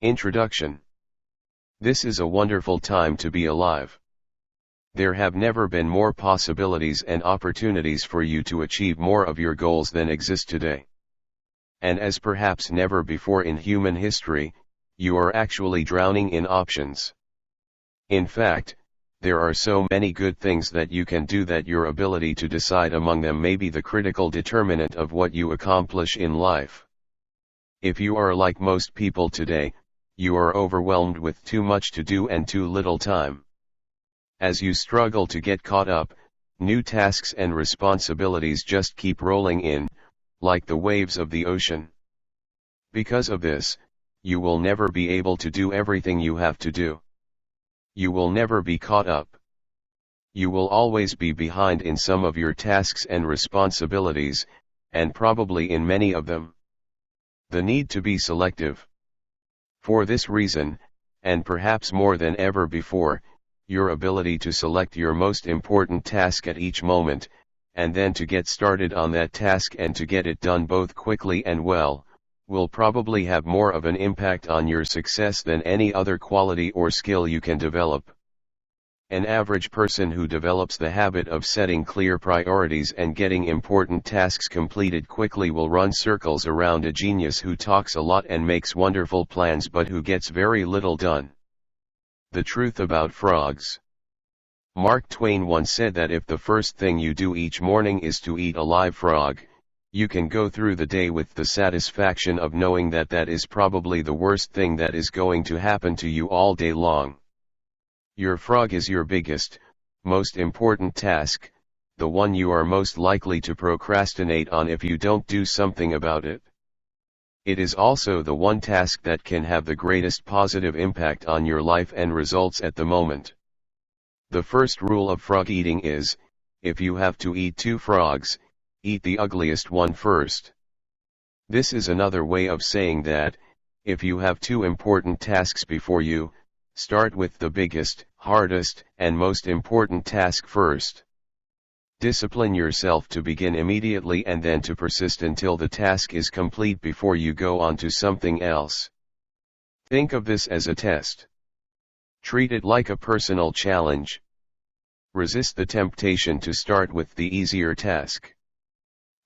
Introduction. This is a wonderful time to be alive. There have never been more possibilities and opportunities for you to achieve more of your goals than exist today. And as perhaps never before in human history, you are actually drowning in options. In fact, there are so many good things that you can do that your ability to decide among them may be the critical determinant of what you accomplish in life. If you are like most people today, you are overwhelmed with too much to do and too little time. As you struggle to get caught up, new tasks and responsibilities just keep rolling in, like the waves of the ocean. Because of this, you will never be able to do everything you have to do. You will never be caught up. You will always be behind in some of your tasks and responsibilities, and probably in many of them. The need to be selective. For this reason, and perhaps more than ever before, your ability to select your most important task at each moment, and then to get started on that task and to get it done both quickly and well, will probably have more of an impact on your success than any other quality or skill you can develop. An average person who develops the habit of setting clear priorities and getting important tasks completed quickly will run circles around a genius who talks a lot and makes wonderful plans but who gets very little done. The truth about frogs. Mark Twain once said that if the first thing you do each morning is to eat a live frog, you can go through the day with the satisfaction of knowing that that is probably the worst thing that is going to happen to you all day long. Your frog is your biggest, most important task, the one you are most likely to procrastinate on if you don't do something about it. It is also the one task that can have the greatest positive impact on your life and results at the moment. The first rule of frog eating is, if you have to eat 2 frogs, eat the ugliest one first. This is another way of saying that, if you have 2 important tasks before you, start with the biggest, hardest, and most important task first. Discipline yourself to begin immediately and then to persist until the task is complete before you go on to something else. Think of this as a test. Treat it like a personal challenge. Resist the temptation to start with the easier task.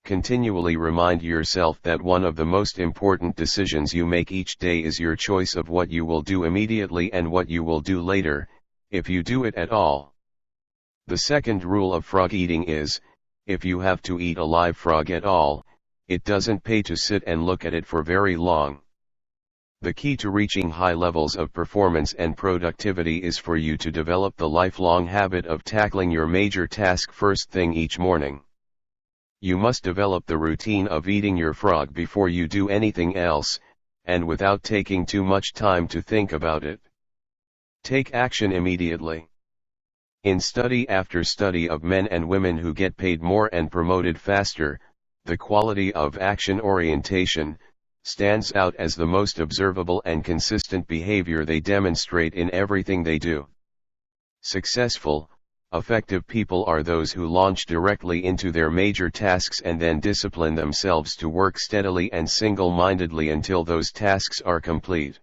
Continually remind yourself that one of the most important decisions you make each day is your choice of what you will do immediately and what you will do later, if you do it at all. The second rule of frog eating is, if you have to eat a live frog at all, it doesn't pay to sit and look at it for very long. The key to reaching high levels of performance and productivity is for you to develop the lifelong habit of tackling your major task first thing each morning. You must develop the routine of eating your frog before you do anything else, and without taking too much time to think about it. Take action immediately. In study after study of men and women who get paid more and promoted faster, the quality of action orientation stands out as the most observable and consistent behavior they demonstrate in everything they do. Successful, effective people are those who launch directly into their major tasks and then discipline themselves to work steadily and single-mindedly until those tasks are complete.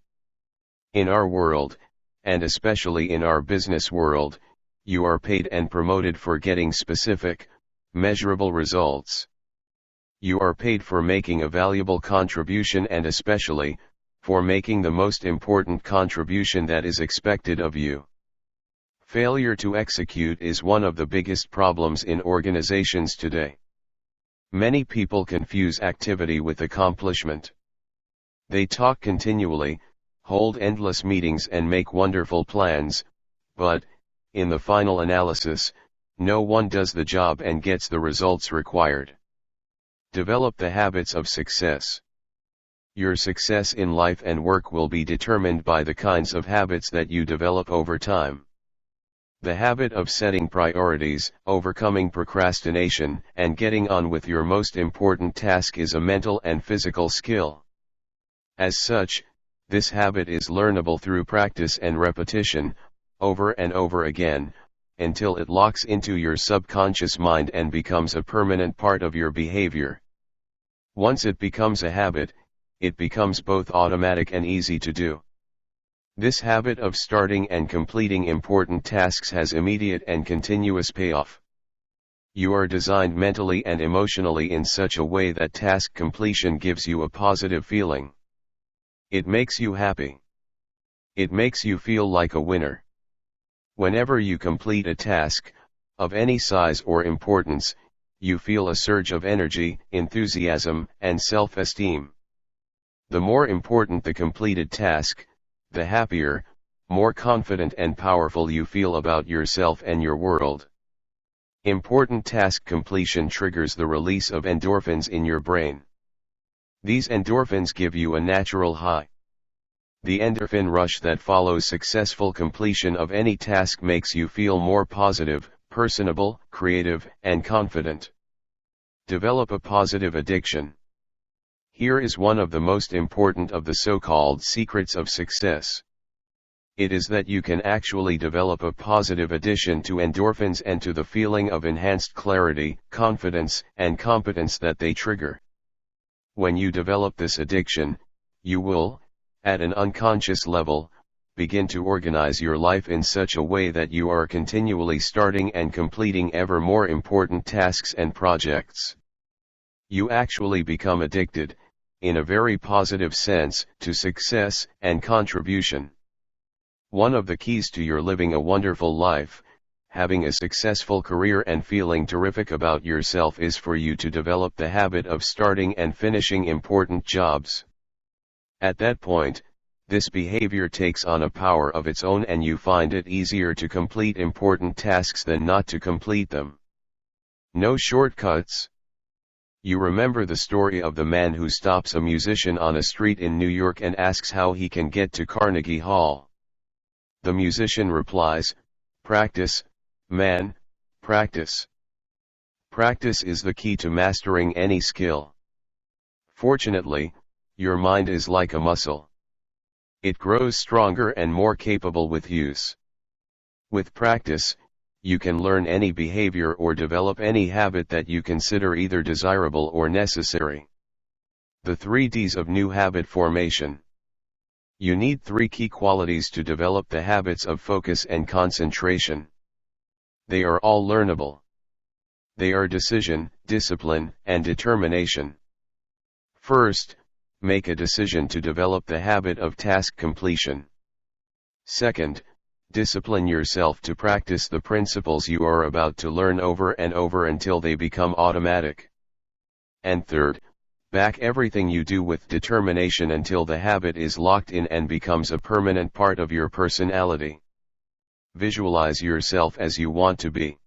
In our world, and especially in our business world, you are paid and promoted for getting specific, measurable results. You are paid for making a valuable contribution and especially, for making the most important contribution that is expected of you. Failure to execute is one of the biggest problems in organizations today. Many people confuse activity with accomplishment. They talk continually, hold endless meetings and make wonderful plans, but, in the final analysis, no one does the job and gets the results required. Develop the habits of success. Your success in life and work will be determined by the kinds of habits that you develop over time. The habit of setting priorities, overcoming procrastination, and getting on with your most important task is a mental and physical skill. As such, this habit is learnable through practice and repetition, over and over again, until it locks into your subconscious mind and becomes a permanent part of your behavior. Once it becomes a habit, it becomes both automatic and easy to do. This habit of starting and completing important tasks has immediate and continuous payoff. You are designed mentally and emotionally in such a way that task completion gives you a positive feeling. It makes you happy. It makes you feel like a winner. Whenever you complete a task, of any size or importance, you feel a surge of energy, enthusiasm, and self-esteem. The more important the completed task, the happier, more confident and powerful you feel about yourself and your world. Important task completion triggers the release of endorphins in your brain. These endorphins give you a natural high. The endorphin rush that follows successful completion of any task makes you feel more positive, personable, creative, and confident. Develop a positive addiction. Here is one of the most important of the so-called secrets of success. It is that you can actually develop a positive addition to endorphins and to the feeling of enhanced clarity, confidence, and competence that they trigger. When you develop this addiction, you will, at an unconscious level, begin to organize your life in such a way that you are continually starting and completing ever more important tasks and projects. You actually become addicted, in a very positive sense, to success and contribution. One of the keys to your living a wonderful life, having a successful career and feeling terrific about yourself is for you to develop the habit of starting and finishing important jobs. At that point, this behavior takes on a power of its own and you find it easier to complete important tasks than not to complete them. No shortcuts. You remember the story of the man who stops a musician on a street in New York and asks how he can get to Carnegie Hall. The musician replies, "Practice, man, practice. Practice is the key to mastering any skill. Fortunately, your mind is like a muscle. It grows stronger and more capable with use. With practice, you can learn any behavior or develop any habit that you consider either desirable or necessary." The 3 Ds of new habit formation. You need 3 key qualities to develop the habits of focus and concentration. They are all learnable. They are decision, discipline, and determination. First, make a decision to develop the habit of task completion. Second, discipline yourself to practice the principles you are about to learn over and over until they become automatic. And third, back everything you do with determination until the habit is locked in and becomes a permanent part of your personality. Visualize yourself as you want to be.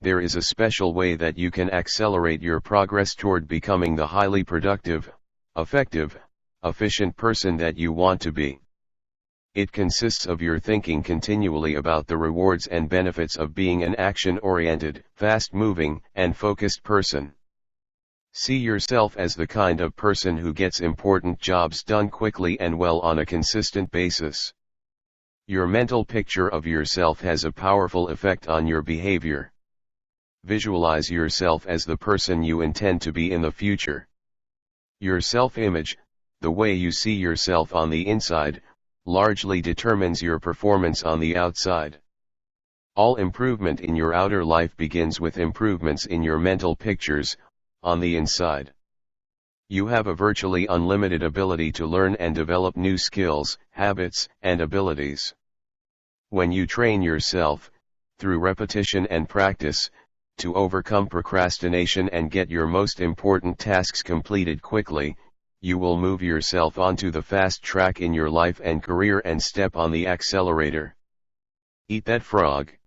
There is a special way that you can accelerate your progress toward becoming the highly productive, effective, efficient person that you want to be. It consists of your thinking continually about the rewards and benefits of being an action-oriented, fast-moving, and focused person. See yourself as the kind of person who gets important jobs done quickly and well on a consistent basis. Your mental picture of yourself has a powerful effect on your behavior. Visualize yourself as the person you intend to be in the future. Your self-image, the way you see yourself on the inside, largely determines your performance on the outside. All improvement in your outer life begins with improvements in your mental pictures, on the inside. You have a virtually unlimited ability to learn and develop new skills, habits, and abilities. When you train yourself, through repetition and practice, to overcome procrastination and get your most important tasks completed quickly, you will move yourself onto the fast track in your life and career and step on the accelerator. Eat that frog.